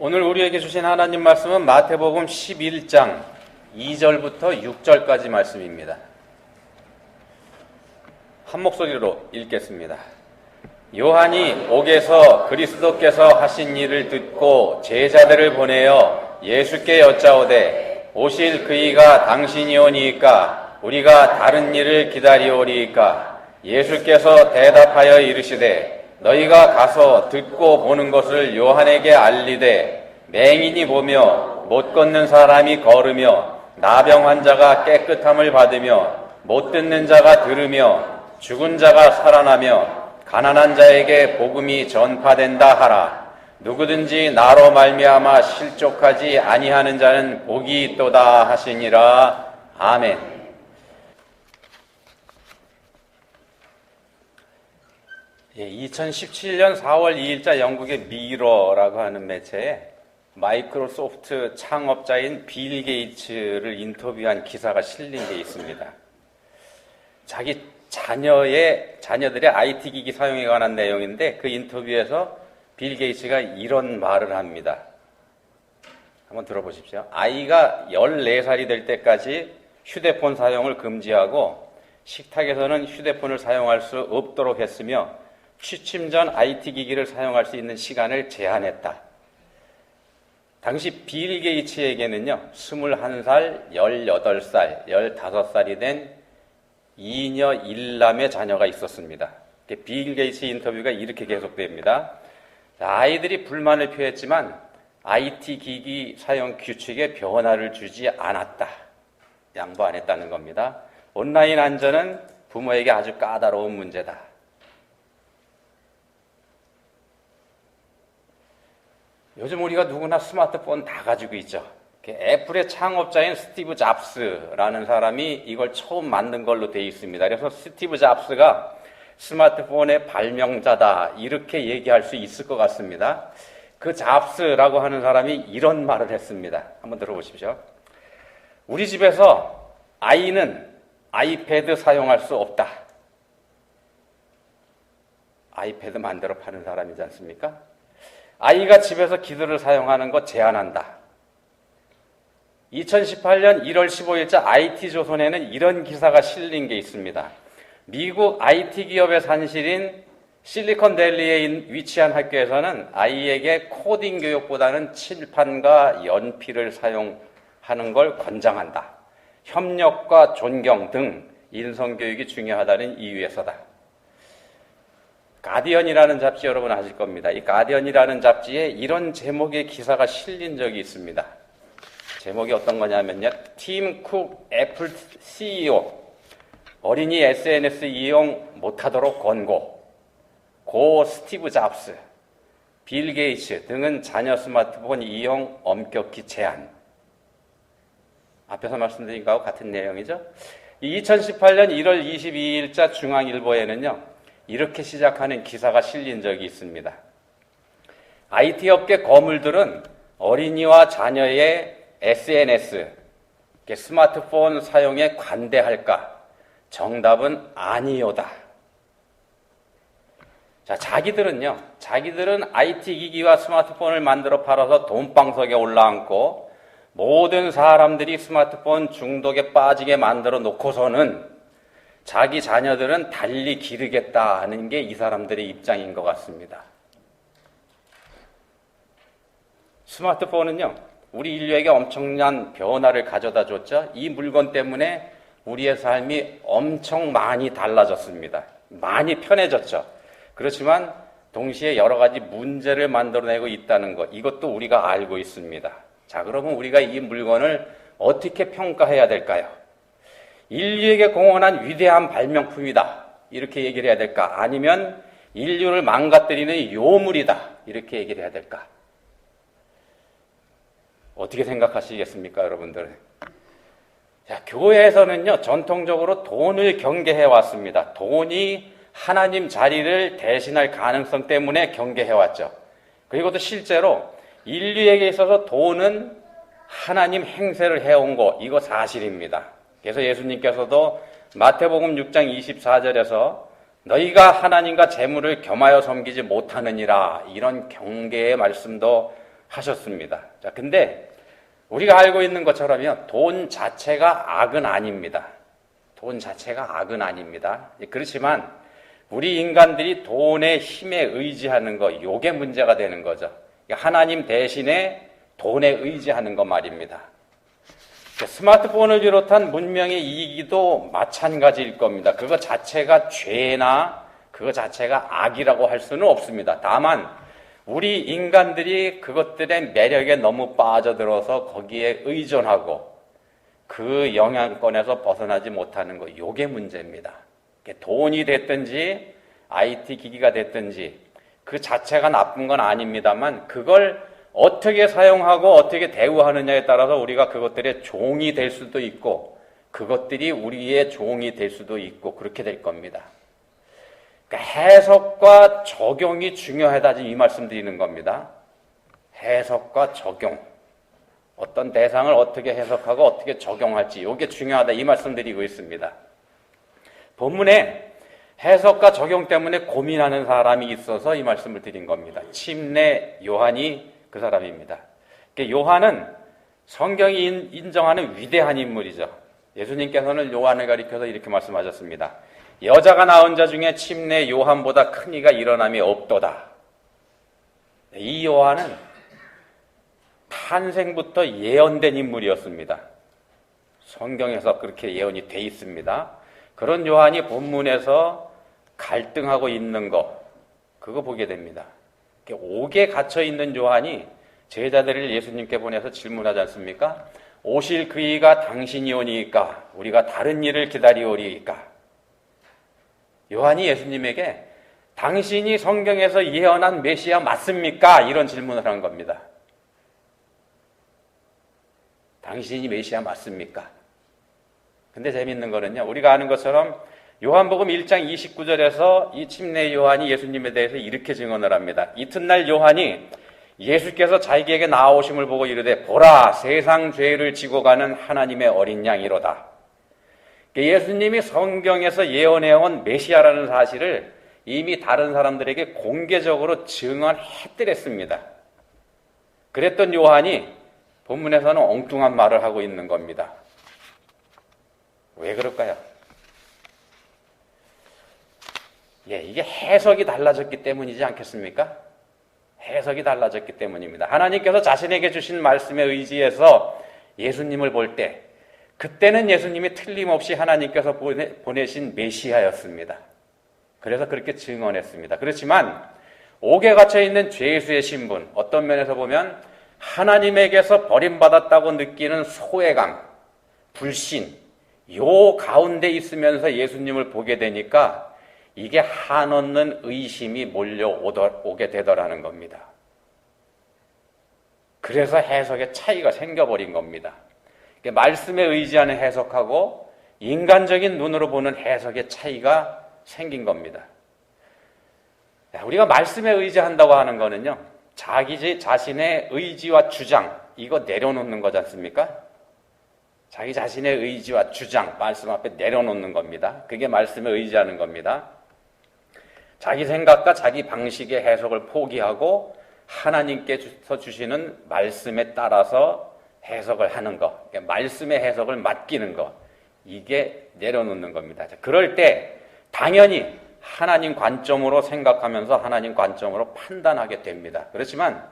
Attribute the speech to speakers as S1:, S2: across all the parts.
S1: 오늘 우리에게 주신 하나님 말씀은 마태복음 11장 2절부터 6절까지 말씀입니다. 한 목소리로 읽겠습니다. 요한이 옥에서 그리스도께서 하신 일을 듣고 제자들을 보내어 예수께 여짜오되 오실 그이가 당신이오니이까 우리가 다른 일을 기다리오리이까. 예수께서 대답하여 이르시되 너희가 가서 듣고 보는 것을 요한에게 알리되 맹인이 보며 못 걷는 사람이 걸으며 나병 환자가 깨끗함을 받으며 못 듣는 자가 들으며 죽은 자가 살아나며 가난한 자에게 복음이 전파된다 하라. 누구든지 나로 말미암아 실족하지 아니하는 자는 복이 있도다 하시니라. 아멘. 2017년 4월 2일자 영국의 미러라고 하는 매체에 마이크로소프트 창업자인 빌 게이츠를 인터뷰한 기사가 실린 게 있습니다. 자기 자녀들의 IT 기기 사용에 관한 내용인데 그 인터뷰에서 빌 게이츠가 이런 말을 합니다. 한번 들어보십시오. 아이가 14살이 될 때까지 휴대폰 사용을 금지하고 식탁에서는 휴대폰을 사용할 수 없도록 했으며 취침 전 IT 기기를 사용할 수 있는 시간을 제한했다. 당시 빌 게이츠에게는요, 21살, 18살, 15살이 된 2녀 1남의 자녀가 있었습니다. 빌 게이츠 인터뷰가 이렇게 계속됩니다. 아이들이 불만을 표했지만 IT 기기 사용 규칙에 변화를 주지 않았다. 양보 안 했다는 겁니다. 온라인 안전은 부모에게 아주 까다로운 문제다. 요즘 우리가 누구나 스마트폰 다 가지고 있죠. 애플의 창업자인 스티브 잡스라는 사람이 이걸 처음 만든 걸로 되어 있습니다. 그래서 스티브 잡스가 스마트폰의 발명자다 이렇게 얘기할 수 있을 것 같습니다. 그 잡스라고 하는 사람이 이런 말을 했습니다. 한번 들어보십시오. 우리 집에서 아이는 아이패드 사용할 수 없다. 아이패드 만들어 파는 사람이지 않습니까? 아이가 집에서 기술을 사용하는 것 제한한다. 2018년 1월 15일자 IT조선에는 이런 기사가 실린 게 있습니다. 미국 IT 기업의 산실인 실리콘밸리에 위치한 학교에서는 아이에게 코딩 교육보다는 칠판과 연필을 사용하는 걸 권장한다. 협력과 존경 등 인성교육이 중요하다는 이유에서다. 가디언이라는 잡지 여러분 아실 겁니다. 이 가디언이라는 잡지에 이런 제목의 기사가 실린 적이 있습니다. 제목이 어떤 거냐면요. 팀 쿡 애플 CEO 어린이 SNS 이용 못하도록 권고 고 스티브 잡스 빌 게이츠 등은 자녀 스마트폰 이용 엄격히 제한. 앞에서 말씀드린 거하고 같은 내용이죠. 2018년 1월 22일자 중앙일보에는요. 이렇게 시작하는 기사가 실린 적이 있습니다. IT 업계 거물들은 어린이와 자녀의 SNS, 스마트폰 사용에 관대할까? 정답은 아니요다. 자, 자기들은 IT 기기와 스마트폰을 만들어 팔아서 돈방석에 올라앉고 모든 사람들이 스마트폰 중독에 빠지게 만들어 놓고서는 자기 자녀들은 달리 기르겠다 하는 게 이 사람들의 입장인 것 같습니다. 스마트폰은요, 우리 인류에게 엄청난 변화를 가져다 줬죠. 이 물건 때문에 우리의 삶이 엄청 많이 달라졌습니다. 많이 편해졌죠. 그렇지만 동시에 여러 가지 문제를 만들어내고 있다는 것, 이것도 우리가 알고 있습니다. 자, 그러면 우리가 이 물건을 어떻게 평가해야 될까요? 인류에게 공헌한 위대한 발명품이다. 이렇게 얘기를 해야 될까? 아니면 인류를 망가뜨리는 요물이다. 이렇게 얘기를 해야 될까? 어떻게 생각하시겠습니까, 여러분들? 자, 교회에서는요, 전통적으로 돈을 경계해 왔습니다. 돈이 하나님 자리를 대신할 가능성 때문에 경계해 왔죠. 그리고 또 실제로 인류에게 있어서 돈은 하나님 행세를 해온 거, 이거 사실입니다. 그래서 예수님께서도 마태복음 6장 24절에서 너희가 하나님과 재물을 겸하여 섬기지 못하느니라 이런 경계의 말씀도 하셨습니다. 자, 근데 우리가 알고 있는 것처럼요, 돈 자체가 악은 아닙니다. 돈 자체가 악은 아닙니다. 그렇지만 우리 인간들이 돈의 힘에 의지하는 거, 요게 문제가 되는 거죠. 하나님 대신에 돈에 의지하는 거 말입니다. 스마트폰을 비롯한 문명의 이기도 마찬가지일 겁니다. 그거 자체가 죄나 그거 자체가 악이라고 할 수는 없습니다. 다만 우리 인간들이 그것들의 매력에 너무 빠져들어서 거기에 의존하고 그 영향권에서 벗어나지 못하는 거, 요게 문제입니다. 돈이 됐든지 IT 기기가 됐든지 그 자체가 나쁜 건 아닙니다만 그걸 어떻게 사용하고 어떻게 대우하느냐에 따라서 우리가 그것들의 종이 될 수도 있고 그것들이 우리의 종이 될 수도 있고 그렇게 될 겁니다. 그러니까 해석과 적용이 중요하다 이 말씀 드리는 겁니다. 해석과 적용. 어떤 대상을 어떻게 해석하고 어떻게 적용할지 이게 중요하다 이 말씀 드리고 있습니다. 본문에 해석과 적용 때문에 고민하는 사람이 있어서 이 말씀을 드린 겁니다. 침례 요한이 그 사람입니다. 요한은 성경이 인정하는 위대한 인물이죠. 예수님께서는 요한을 가리켜서 이렇게 말씀하셨습니다. 여자가 낳은 자 중에 침례 요한보다 큰 이가 일어남이 없도다. 이 요한은 탄생부터 예언된 인물이었습니다. 성경에서 그렇게 예언이 돼 있습니다. 그런 요한이 본문에서 갈등하고 있는 거, 그거 보게 됩니다. 옥에 갇혀 있는 요한이 제자들을 예수님께 보내서 질문하지 않습니까? 오실 그이가 당신이 오니까 우리가 다른 일을 기다리오리이까? 요한이 예수님에게 당신이 성경에서 예언한 메시아 맞습니까? 이런 질문을 한 겁니다. 당신이 메시아 맞습니까? 근데 재밌는 거는요, 우리가 아는 것처럼 요한복음 1장 29절에서 이 침례 요한이 예수님에 대해서 이렇게 증언을 합니다. 이튿날 요한이 예수께서 자기에게 나오심을 보고 이르되 보라 세상 죄를 지고 가는 하나님의 어린 양이로다. 예수님이 성경에서 예언해온 메시아라는 사실을 이미 다른 사람들에게 공개적으로 증언해드렸습니다. 그랬던 요한이 본문에서는 엉뚱한 말을 하고 있는 겁니다. 왜 그럴까요? 이게 해석이 달라졌기 때문이지 않겠습니까? 해석이 달라졌기 때문입니다. 하나님께서 자신에게 주신 말씀에 의지해서 예수님을 볼 때 그때는 예수님이 틀림없이 하나님께서 보내신 메시아였습니다. 그래서 그렇게 증언했습니다. 그렇지만 옥에 갇혀있는 죄수의 신분, 어떤 면에서 보면 하나님에게서 버림받았다고 느끼는 소외감, 불신, 요 가운데 있으면서 예수님을 보게 되니까 이게 한없는 의심이 몰려오게 되더라는 겁니다. 그래서 해석의 차이가 생겨버린 겁니다. 말씀에 의지하는 해석하고 인간적인 눈으로 보는 해석의 차이가 생긴 겁니다. 우리가 말씀에 의지한다고 하는 거는요, 자기 자신의 의지와 주장, 이거 내려놓는 거지 않습니까? 자기 자신의 의지와 주장, 말씀 앞에 내려놓는 겁니다. 그게 말씀에 의지하는 겁니다. 자기 생각과 자기 방식의 해석을 포기하고 하나님께서 주시는 말씀에 따라서 해석을 하는 것, 말씀의 해석을 맡기는 것, 이게 내려놓는 겁니다. 그럴 때 당연히 하나님 관점으로 생각하면서 하나님 관점으로 판단하게 됩니다. 그렇지만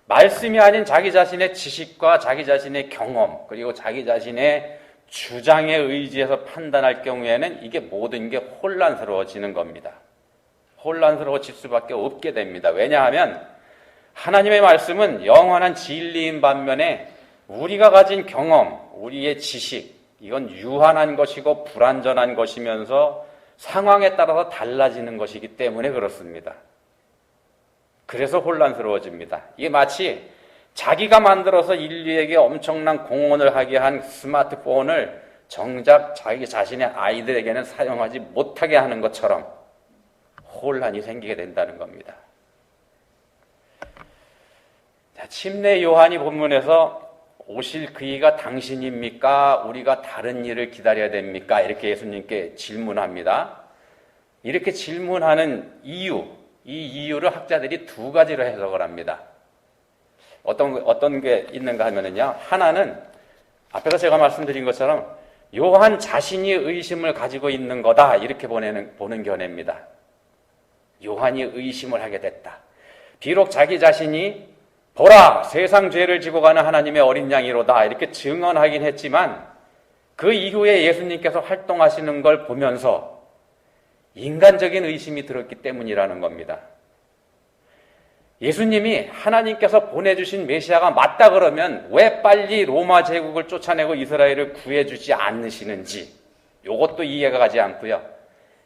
S1: 말씀이 아닌 자기 자신의 지식과 자기 자신의 경험, 그리고 자기 자신의 주장에 의지해서 판단할 경우에는 이게 모든 게 혼란스러워지는 겁니다. 혼란스러워질 수밖에 없게 됩니다. 왜냐하면 하나님의 말씀은 영원한 진리인 반면에 우리가 가진 경험, 우리의 지식, 이건 유한한 것이고 불완전한 것이면서 상황에 따라서 달라지는 것이기 때문에 그렇습니다. 그래서 혼란스러워집니다. 이게 마치 자기가 만들어서 인류에게 엄청난 공헌을 하게 한 스마트폰을 정작 자기 자신의 아이들에게는 사용하지 못하게 하는 것처럼 혼란이 생기게 된다는 겁니다. 침례 요한이 본문에서 오실 그이가 당신입니까? 우리가 다른 일을 기다려야 됩니까? 이렇게 예수님께 질문합니다. 이렇게 질문하는 이유, 이 이유를 학자들이 두 가지로 해석을 합니다. 어떤 게 있는가 하면은요, 하나는 앞에서 제가 말씀드린 것처럼 요한 자신이 의심을 가지고 있는 거다, 이렇게 보는 견해입니다. 요한이 의심을 하게 됐다. 비록 자기 자신이 보라, 세상 죄를 지고 가는 하나님의 어린 양이로다, 이렇게 증언하긴 했지만 그 이후에 예수님께서 활동하시는 걸 보면서 인간적인 의심이 들었기 때문이라는 겁니다. 예수님이 하나님께서 보내주신 메시아가 맞다 그러면 왜 빨리 로마 제국을 쫓아내고 이스라엘을 구해주지 않으시는지, 이것도 이해가 가지 않고요.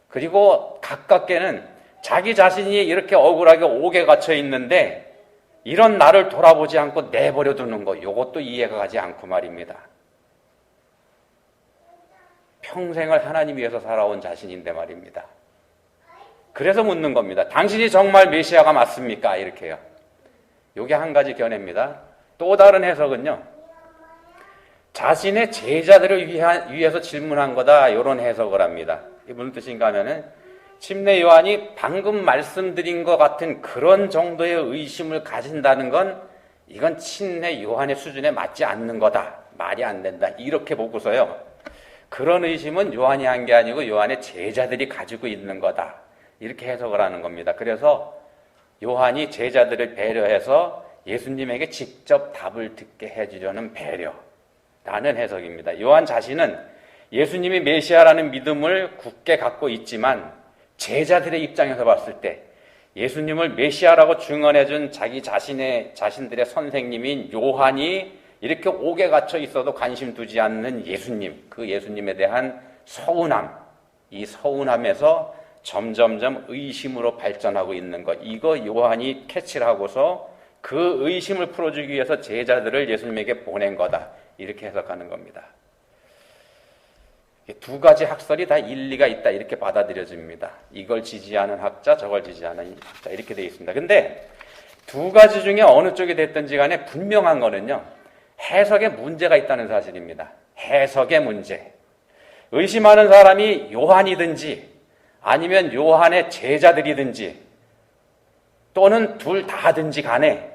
S1: 그리고 가깝게는 자기 자신이 이렇게 억울하게 옥에 갇혀 있는데 이런 나를 돌아보지 않고 내버려 두는 거, 이것도 이해가 가지 않고 말입니다. 평생을 하나님 위해서 살아온 자신인데 말입니다. 그래서 묻는 겁니다. 당신이 정말 메시아가 맞습니까? 이렇게요. 이게 한 가지 견해입니다. 또 다른 해석은요, 자신의 제자들을 위해서 질문한 거다, 이런 해석을 합니다. 이게 무슨 뜻인가 하면은 침례 요한이 방금 말씀드린 것 같은 그런 정도의 의심을 가진다는 건 이건 침례 요한의 수준에 맞지 않는 거다, 말이 안 된다, 이렇게 보고서요, 그런 의심은 요한이 한 게 아니고 요한의 제자들이 가지고 있는 거다, 이렇게 해석을 하는 겁니다. 그래서 요한이 제자들을 배려해서 예수님에게 직접 답을 듣게 해주려는 배려라는 해석입니다. 요한 자신은 예수님이 메시아라는 믿음을 굳게 갖고 있지만 제자들의 입장에서 봤을 때 예수님을 메시아라고 증언해준 자신들의 선생님인 요한이 이렇게 옥에 갇혀 있어도 관심 두지 않는 예수님, 그 예수님에 대한 서운함, 이 서운함에서 점점점 의심으로 발전하고 있는 것, 이거 요한이 캐치를 하고서 그 의심을 풀어주기 위해서 제자들을 예수님에게 보낸 거다, 이렇게 해석하는 겁니다. 두 가지 학설이 다 일리가 있다, 이렇게 받아들여집니다. 이걸 지지하는 학자, 저걸 지지하는 학자, 이렇게 되어 있습니다. 근데 두 가지 중에 어느 쪽이 됐든지 간에 분명한 거는요, 해석에 문제가 있다는 사실입니다. 해석의 문제. 의심하는 사람이 요한이든지 아니면 요한의 제자들이든지 또는 둘 다든지 간에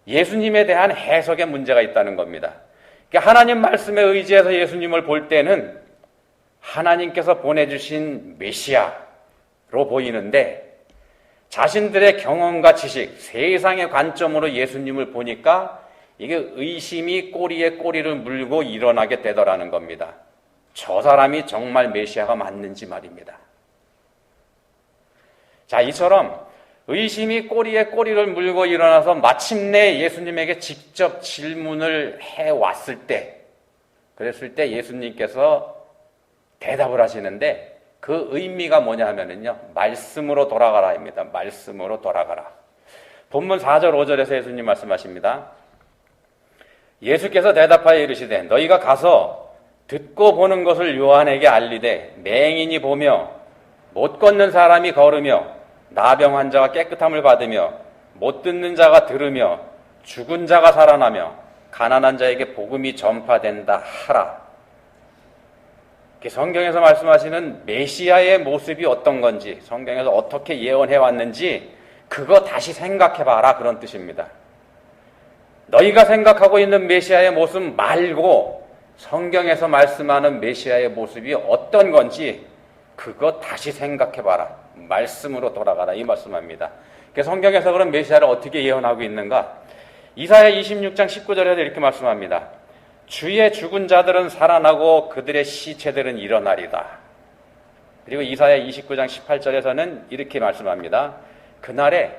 S1: 예수님에 대한 해석에 문제가 있다는 겁니다. 그러니까 하나님 말씀에 의지해서 예수님을 볼 때는 하나님께서 보내주신 메시아로 보이는데 자신들의 경험과 지식, 세상의 관점으로 예수님을 보니까 이게 의심이 꼬리에 꼬리를 물고 일어나게 되더라는 겁니다. 저 사람이 정말 메시아가 맞는지 말입니다. 자, 이처럼 의심이 꼬리에 꼬리를 물고 일어나서 마침내 예수님에게 직접 질문을 해왔을 때, 그랬을 때 예수님께서 대답을 하시는데 그 의미가 뭐냐 하면은요, 말씀으로 돌아가라입니다. 말씀으로 돌아가라. 본문 4절 5절에서 예수님 말씀하십니다. 예수께서 대답하여 이르시되 너희가 가서 듣고 보는 것을 요한에게 알리되 맹인이 보며 못 걷는 사람이 걸으며 나병 환자가 깨끗함을 받으며 못 듣는 자가 들으며 죽은 자가 살아나며 가난한 자에게 복음이 전파된다 하라. 성경에서 말씀하시는 메시아의 모습이 어떤 건지, 성경에서 어떻게 예언해 왔는지 그거 다시 생각해 봐라, 그런 뜻입니다. 너희가 생각하고 있는 메시아의 모습 말고 성경에서 말씀하는 메시아의 모습이 어떤 건지 그거 다시 생각해 봐라. 말씀으로 돌아가라, 이 말씀합니다. 성경에서 그런 메시아를 어떻게 예언하고 있는가? 이사야 26장 19절에서 이렇게 말씀합니다. 주의 죽은 자들은 살아나고 그들의 시체들은 일어나리다. 그리고 이사야 29장 18절에서는 이렇게 말씀합니다. 그날에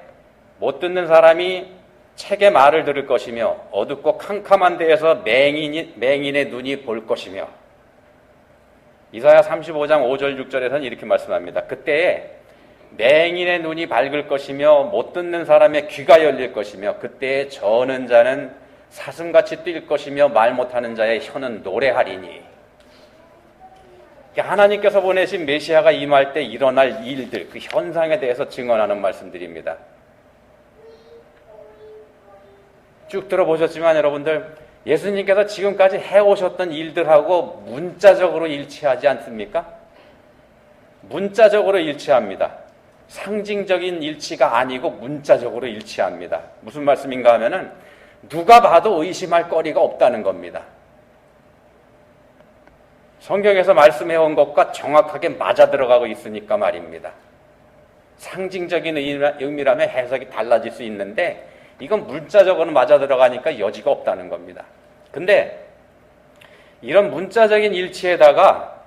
S1: 못 듣는 사람이 책의 말을 들을 것이며 어둡고 캄캄한 데에서 맹인의 눈이 볼 것이며, 이사야 35장 5절 6절에서는 이렇게 말씀합니다. 그때에 맹인의 눈이 밝을 것이며 못 듣는 사람의 귀가 열릴 것이며 그때에 저는 자는 사슴같이 뛸 것이며 말 못하는 자의 혀는 노래하리니. 하나님께서 보내신 메시아가 임할 때 일어날 일들, 그 현상에 대해서 증언하는 말씀들입니다. 쭉 들어보셨지만 여러분들, 예수님께서 지금까지 해오셨던 일들하고 문자적으로 일치하지 않습니까? 문자적으로 일치합니다. 상징적인 일치가 아니고 문자적으로 일치합니다. 무슨 말씀인가 하면은 누가 봐도 의심할 거리가 없다는 겁니다. 성경에서 말씀해온 것과 정확하게 맞아 들어가고 있으니까 말입니다. 상징적인 의미라면 해석이 달라질 수 있는데 이건 문자적으로는 맞아 들어가니까 여지가 없다는 겁니다. 근데 이런 문자적인 일치에다가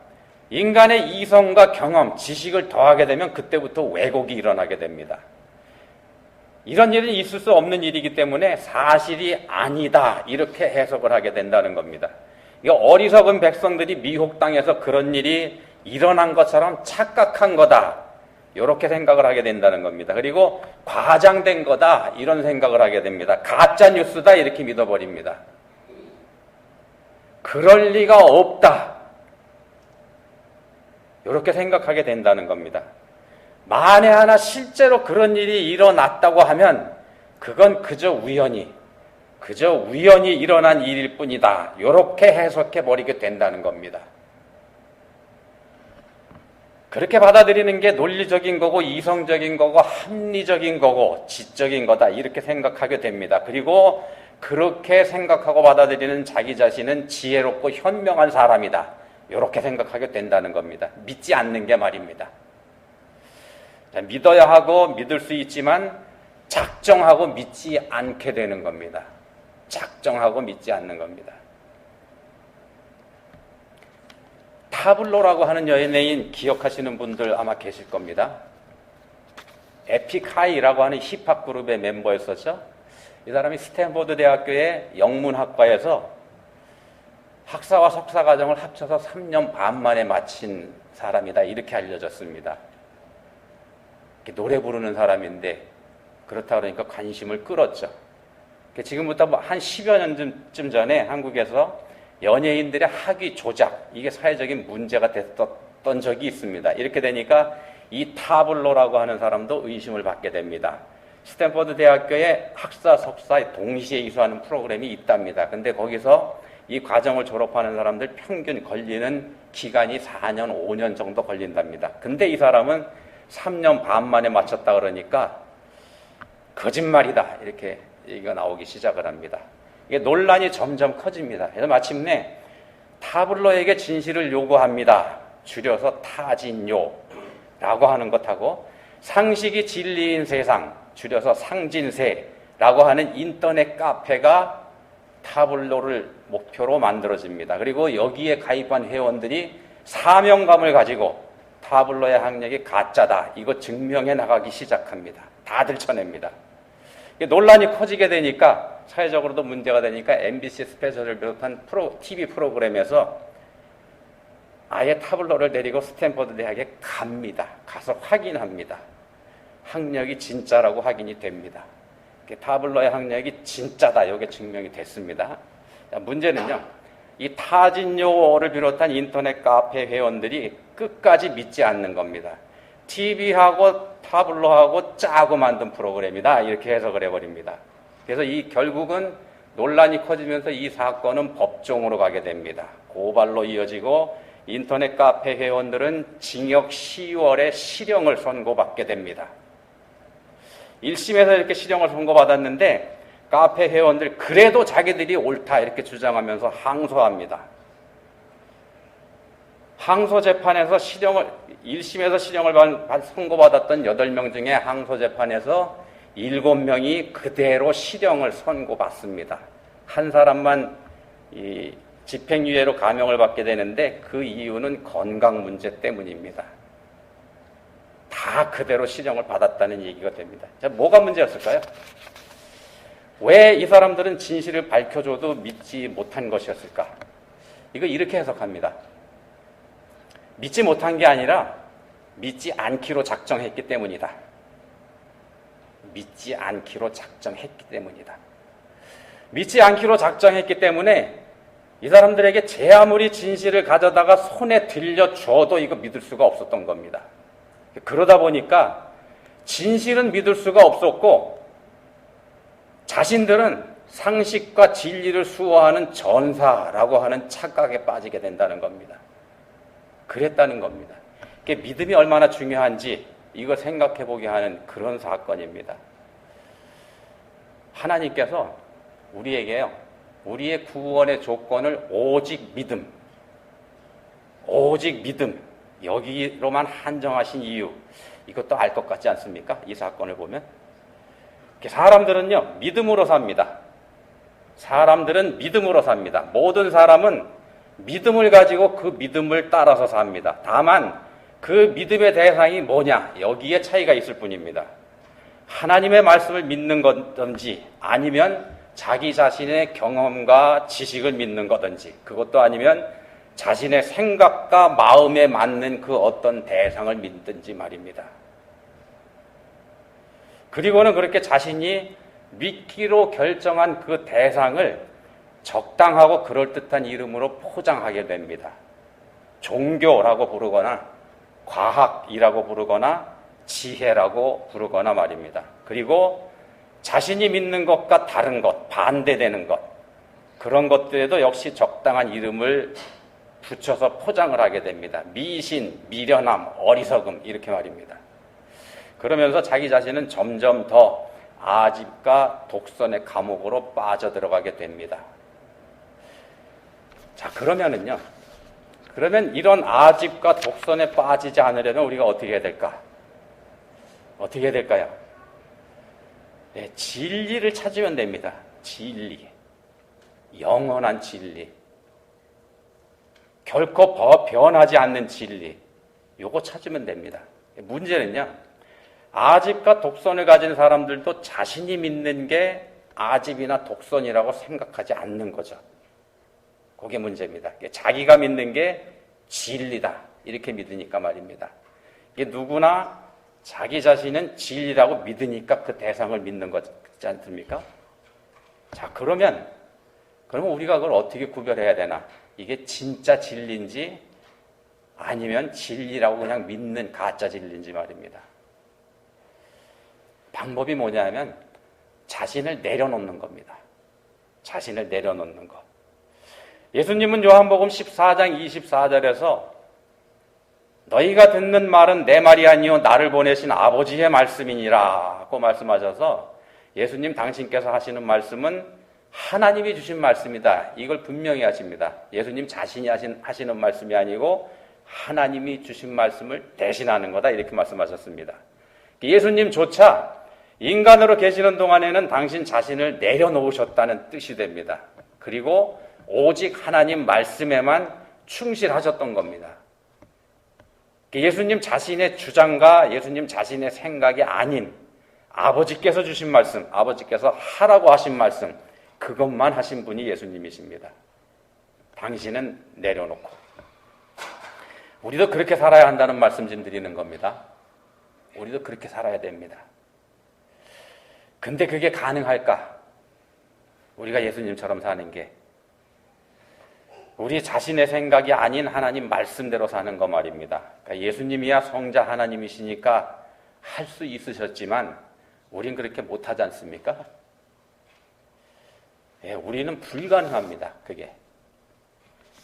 S1: 인간의 이성과 경험, 지식을 더하게 되면 그때부터 왜곡이 일어나게 됩니다. 이런 일은 있을 수 없는 일이기 때문에 사실이 아니다 이렇게 해석을 하게 된다는 겁니다. 이 어리석은 백성들이 미혹 땅에서 그런 일이 일어난 것처럼 착각한 거다 이렇게 생각을 하게 된다는 겁니다. 그리고 과장된 거다 이런 생각을 하게 됩니다. 가짜 뉴스다 이렇게 믿어버립니다. 그럴 리가 없다 이렇게 생각하게 된다는 겁니다. 만에 하나 실제로 그런 일이 일어났다고 하면 그건 그저 우연히 일어난 일일 뿐이다 이렇게 해석해 버리게 된다는 겁니다. 그렇게 받아들이는 게 논리적인 거고 이성적인 거고 합리적인 거고 지적인 거다 이렇게 생각하게 됩니다. 그리고 그렇게 생각하고 받아들이는 자기 자신은 지혜롭고 현명한 사람이다 이렇게 생각하게 된다는 겁니다. 믿지 않는 게 말입니다. 믿어야 하고 믿을 수 있지만 작정하고 믿지 않게 되는 겁니다. 작정하고 믿지 않는 겁니다. 타블로라고 하는 연예인 기억하시는 분들 아마 계실 겁니다. 에픽하이라고 하는 힙합 그룹의 멤버였었죠. 이 사람이 스탠포드 대학교의 영문학과에서 학사와 석사 과정을 합쳐서 3년 반 만에 마친 사람이다 이렇게 알려졌습니다. 노래 부르는 사람인데 그렇다 그러니까 관심을 끌었죠. 지금부터 한 10여 년쯤 전에 한국에서 연예인들의 학위 조작 이게 사회적인 문제가 됐던 적이 있습니다. 이렇게 되니까 이 타블로라고 하는 사람도 의심을 받게 됩니다. 스탠퍼드 대학교의 학사 석사 동시에 이수하는 프로그램이 있답니다. 근데 거기서 이 과정을 졸업하는 사람들 평균 걸리는 기간이 4년 5년 정도 걸린답니다. 근데 이 사람은 3년 반 만에 마쳤다 그러니까 거짓말이다 이렇게 얘기가 나오기 시작을 합니다. 이게 논란이 점점 커집니다. 그래서 마침내 타블로에게 진실을 요구합니다. 줄여서 타진요라고 하는 것하고 상식이 진리인 세상 줄여서 상진세라고 하는 인터넷 카페가 타블로를 목표로 만들어집니다. 그리고 여기에 가입한 회원들이 사명감을 가지고 타블로의 학력이 가짜다 이거 증명해 나가기 시작합니다. 다 들춰냅니다. 논란이 커지게 되니까 사회적으로도 문제가 되니까 MBC 스페셜을 비롯한 TV 프로그램에서 아예 타블로를 데리고 스탠퍼드 대학에 갑니다. 가서 확인합니다. 학력이 진짜라고 확인이 됩니다. 타블로의 학력이 진짜다 이게 증명이 됐습니다. 문제는요. 이 타진요를 비롯한 인터넷 카페 회원들이 끝까지 믿지 않는 겁니다. TV하고 타블로하고 짜고 만든 프로그램이다 이렇게 해석을 해버립니다. 그래서 이 결국은 논란이 커지면서 이 사건은 법정으로 가게 됩니다. 고발로 이어지고 인터넷 카페 회원들은 징역 10월에 실형을 선고받게 됩니다. 1심에서 이렇게 실형을 선고받았는데 카페 회원들 그래도 자기들이 옳다 이렇게 주장하면서 항소합니다. 항소재판에서 1심에서 실형을 선고받았던 8명 중에 항소재판에서 7명이 그대로 실형을 선고받습니다. 한 사람만 이 집행유예로 감형을 받게 되는데 그 이유는 건강 문제 때문입니다. 다 그대로 실형을 받았다는 얘기가 됩니다. 자, 뭐가 문제였을까요? 왜 이 사람들은 진실을 밝혀줘도 믿지 못한 것이었을까? 이거 이렇게 해석합니다. 믿지 못한 게 아니라 믿지 않기로 작정했기 때문이다. 믿지 않기로 작정했기 때문이다. 믿지 않기로 작정했기 때문에 이 사람들에게 제 아무리 진실을 가져다가 손에 들려줘도 이거 믿을 수가 없었던 겁니다. 그러다 보니까 진실은 믿을 수가 없었고 자신들은 상식과 진리를 수호하는 전사라고 하는 착각에 빠지게 된다는 겁니다. 그랬다는 겁니다. 믿음이 얼마나 중요한지 이거 생각해 보게 하는 그런 사건입니다. 하나님께서 우리에게요, 우리의 구원의 조건을 오직 믿음, 오직 믿음, 여기로만 한정하신 이유, 이것도 알 것 같지 않습니까? 이 사건을 보면. 사람들은요, 믿음으로 삽니다. 사람들은 믿음으로 삽니다. 모든 사람은 믿음을 가지고 그 믿음을 따라서 삽니다. 다만 그 믿음의 대상이 뭐냐, 여기에 차이가 있을 뿐입니다. 하나님의 말씀을 믿는 거든지, 아니면 자기 자신의 경험과 지식을 믿는 거든지, 그것도 아니면 자신의 생각과 마음에 맞는 그 어떤 대상을 믿든지 말입니다. 그리고는 그렇게 자신이 믿기로 결정한 그 대상을 적당하고 그럴듯한 이름으로 포장하게 됩니다. 종교라고 부르거나 과학이라고 부르거나 지혜라고 부르거나 말입니다. 그리고 자신이 믿는 것과 다른 것, 반대되는 것, 그런 것들에도 역시 적당한 이름을 붙여서 포장을 하게 됩니다. 미신, 미련함, 어리석음, 이렇게 말입니다. 그러면서 자기 자신은 점점 더 아집과 독선의 감옥으로 빠져들어가게 됩니다. 자, 그러면 이런 아집과 독선에 빠지지 않으려면 우리가 어떻게 해야 될까? 어떻게 해야 될까요? 네, 진리를 찾으면 됩니다. 진리. 영원한 진리. 결코 변하지 않는 진리. 요거 찾으면 됩니다. 문제는요, 아집과 독선을 가진 사람들도 자신이 믿는 게 아집이나 독선이라고 생각하지 않는 거죠. 그게 문제입니다. 자기가 믿는 게 진리다, 이렇게 믿으니까 말입니다. 이게 누구나 자기 자신은 진리라고 믿으니까 그 대상을 믿는 거지 않습니까? 자, 그러면 우리가 그걸 어떻게 구별해야 되나? 이게 진짜 진리인지 아니면 진리라고 그냥 믿는 가짜 진리인지 말입니다. 방법이 뭐냐면 자신을 내려놓는 겁니다. 자신을 내려놓는 것. 예수님은 요한복음 14장 24절에서 너희가 듣는 말은 내 말이 아니요 나를 보내신 아버지의 말씀이니라고 말씀하셔서, 예수님 당신께서 하시는 말씀은 하나님이 주신 말씀이다, 이걸 분명히 하십니다. 예수님 자신이 하시는 말씀이 아니고 하나님이 주신 말씀을 대신하는 거다, 이렇게 말씀하셨습니다. 예수님조차 인간으로 계시는 동안에는 당신 자신을 내려놓으셨다는 뜻이 됩니다. 그리고 오직 하나님 말씀에만 충실하셨던 겁니다. 예수님 자신의 주장과 예수님 자신의 생각이 아닌 아버지께서 주신 말씀, 아버지께서 하라고 하신 말씀, 그것만 하신 분이 예수님이십니다. 당신은 내려놓고. 우리도 그렇게 살아야 한다는 말씀 좀 드리는 겁니다. 우리도 그렇게 살아야 됩니다. 근데 그게 가능할까? 우리가 예수님처럼 사는 게. 우리 자신의 생각이 아닌 하나님 말씀대로 사는 거 말입니다. 그러니까 예수님이야 성자 하나님이시니까 할 수 있으셨지만 우린 그렇게 못하지 않습니까? 예, 우리는 불가능합니다. 그게.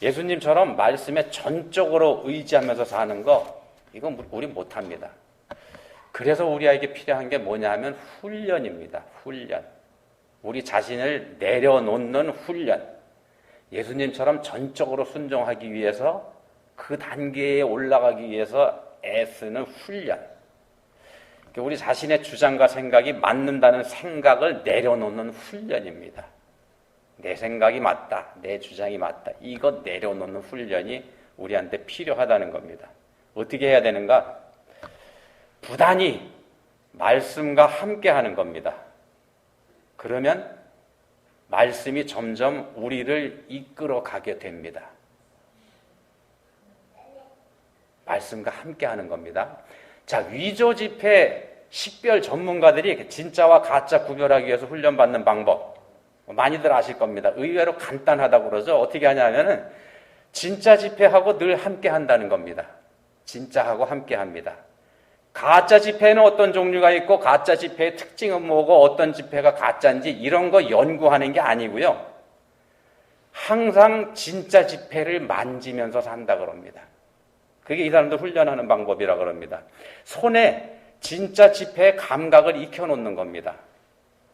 S1: 예수님처럼 말씀에 전적으로 의지하면서 사는 거, 이건 우리 못합니다. 그래서 우리에게 필요한 게 뭐냐 하면 훈련입니다. 훈련. 우리 자신을 내려놓는 훈련. 예수님처럼 전적으로 순종하기 위해서, 그 단계에 올라가기 위해서 애쓰는 훈련. 우리 자신의 주장과 생각이 맞는다는 생각을 내려놓는 훈련입니다. 내 생각이 맞다, 내 주장이 맞다, 이거 내려놓는 훈련이 우리한테 필요하다는 겁니다. 어떻게 해야 되는가? 부단히 말씀과 함께 하는 겁니다. 그러면 말씀이 점점 우리를 이끌어 가게 됩니다. 말씀과 함께 하는 겁니다. 자, 위조 지폐 식별 전문가들이 진짜와 가짜 구별하기 위해서 훈련받는 방법, 많이들 아실 겁니다. 의외로 간단하다고 그러죠. 어떻게 하냐면은 진짜 지폐하고 늘 함께 한다는 겁니다. 진짜하고 함께 합니다. 가짜 지폐는 어떤 종류가 있고 가짜 지폐의 특징은 뭐고 어떤 지폐가 가짜인지 이런 거 연구하는 게 아니고요. 항상 진짜 지폐를 만지면서 산다 그럽니다. 그게 이 사람들 훈련하는 방법이라 그럽니다. 손에 진짜 지폐의 감각을 익혀놓는 겁니다.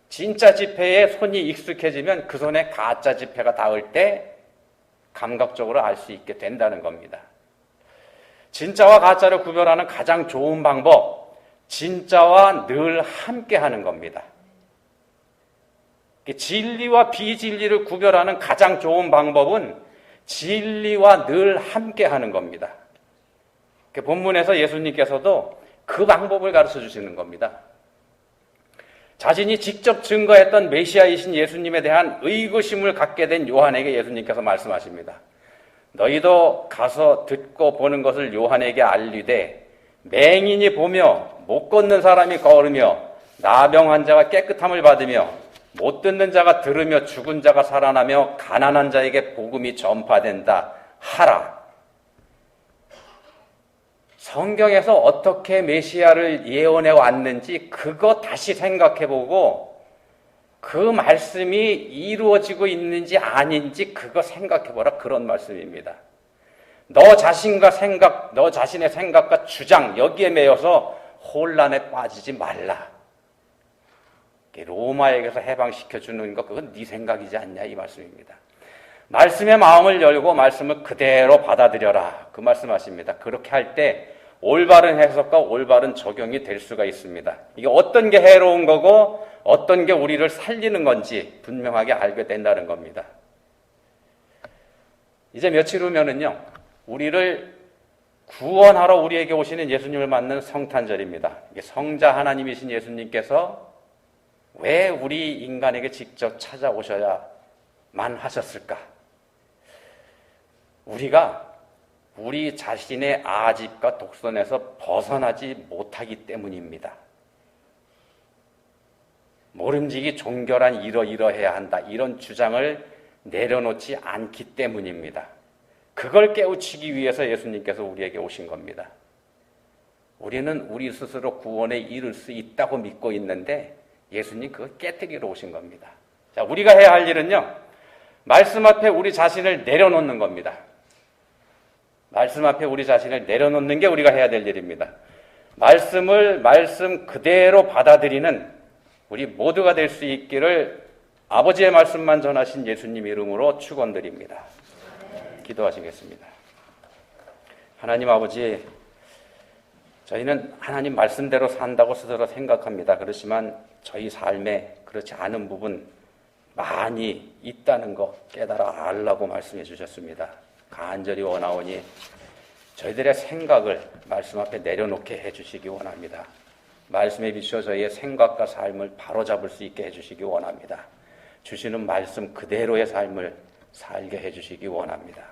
S1: 진짜 지폐에 손이 익숙해지면 그 손에 가짜 지폐가 닿을 때 감각적으로 알 수 있게 된다는 겁니다. 진짜와 가짜를 구별하는 가장 좋은 방법, 진짜와 늘 함께 하는 겁니다. 진리와 비진리를 구별하는 가장 좋은 방법은 진리와 늘 함께 하는 겁니다. 본문에서 예수님께서도 그 방법을 가르쳐 주시는 겁니다. 자신이 직접 증거했던 메시아이신 예수님에 대한 의구심을 갖게 된 요한에게 예수님께서 말씀하십니다. 너희도 가서 듣고 보는 것을 요한에게 알리되 맹인이 보며 못 걷는 사람이 걸으며 나병 환자가 깨끗함을 받으며 못 듣는 자가 들으며 죽은 자가 살아나며 가난한 자에게 복음이 전파된다 하라. 성경에서 어떻게 메시아를 예언해 왔는지 그거 다시 생각해보고 그 말씀이 이루어지고 있는지 아닌지 그거 생각해보라, 그런 말씀입니다. 너 자신의 생각과 주장 여기에 매여서 혼란에 빠지지 말라. 로마에게서 해방시켜주는 거 그건 네 생각이지 않냐, 이 말씀입니다. 말씀의 마음을 열고 말씀을 그대로 받아들여라, 그 말씀하십니다. 그렇게 할 때 올바른 해석과 올바른 적용이 될 수가 있습니다. 이게 어떤 게 해로운 거고 어떤 게 우리를 살리는 건지 분명하게 알게 된다는 겁니다. 이제 며칠 후면은요, 우리를 구원하러 우리에게 오시는 예수님을 맞는 성탄절입니다. 이게 성자 하나님이신 예수님께서 왜 우리 인간에게 직접 찾아오셔야만 하셨을까? 우리가 우리 자신의 아집과 독선에서 벗어나지 못하기 때문입니다. 모름지기 종결한 이러이러해야 한다, 이런 주장을 내려놓지 않기 때문입니다. 그걸 깨우치기 위해서 예수님께서 우리에게 오신 겁니다. 우리는 우리 스스로 구원에 이를 수 있다고 믿고 있는데 예수님 그걸 깨뜨리러 오신 겁니다. 자, 우리가 해야 할 일은요, 말씀 앞에 우리 자신을 내려놓는 겁니다. 말씀 앞에 우리 자신을 내려놓는 게 우리가 해야 될 일입니다. 말씀을 말씀 그대로 받아들이는 우리 모두가 될 수 있기를 아버지의 말씀만 전하신 예수님 이름으로 축원드립니다. 기도하시겠습니다. 하나님 아버지, 저희는 하나님 말씀대로 산다고 스스로 생각합니다. 그렇지만 저희 삶에 그렇지 않은 부분 많이 있다는 거 깨달아 알라고 말씀해 주셨습니다. 간절히 원하오니 저희들의 생각을 말씀 앞에 내려놓게 해주시기 원합니다. 말씀에 비추어 저희의 생각과 삶을 바로잡을 수 있게 해주시기 원합니다. 주시는 말씀 그대로의 삶을 살게 해주시기 원합니다.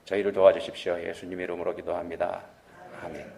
S1: 저희를 도와주십시오. 예수님 이름으로 기도합니다. 아멘.